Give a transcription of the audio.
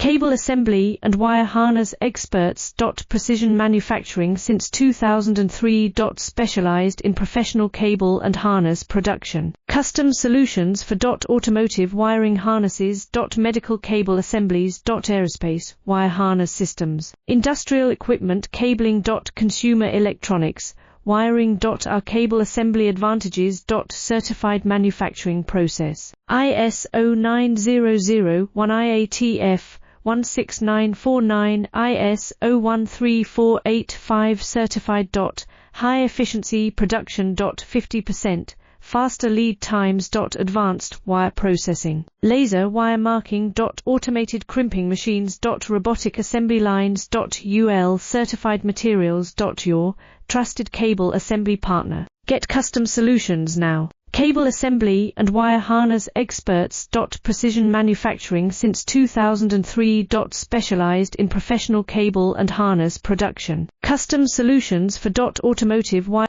Cable assembly and wire harness experts. Precision manufacturing since 2003. Specialized in professional cable and harness production. Custom solutions for automotive wiring harnesses. Medical cable assemblies. Aerospace wire harness systems. Industrial equipment cabling. Consumer electronics wiring. Our cable assembly advantages. Certified manufacturing process. ISO 9001 IATF 16949 ISO 13485 certified. High efficiency production. 50% faster lead times. Advanced wire processing. Laser wire marking. Automated crimping machines. Robotic assembly lines. UL certified materials. Your trusted cable assembly partner. Get custom solutions now. Cable assembly and wire harness experts. Precision manufacturing since 2003. Specialized in professional cable and harness production. Custom solutions for automotive wire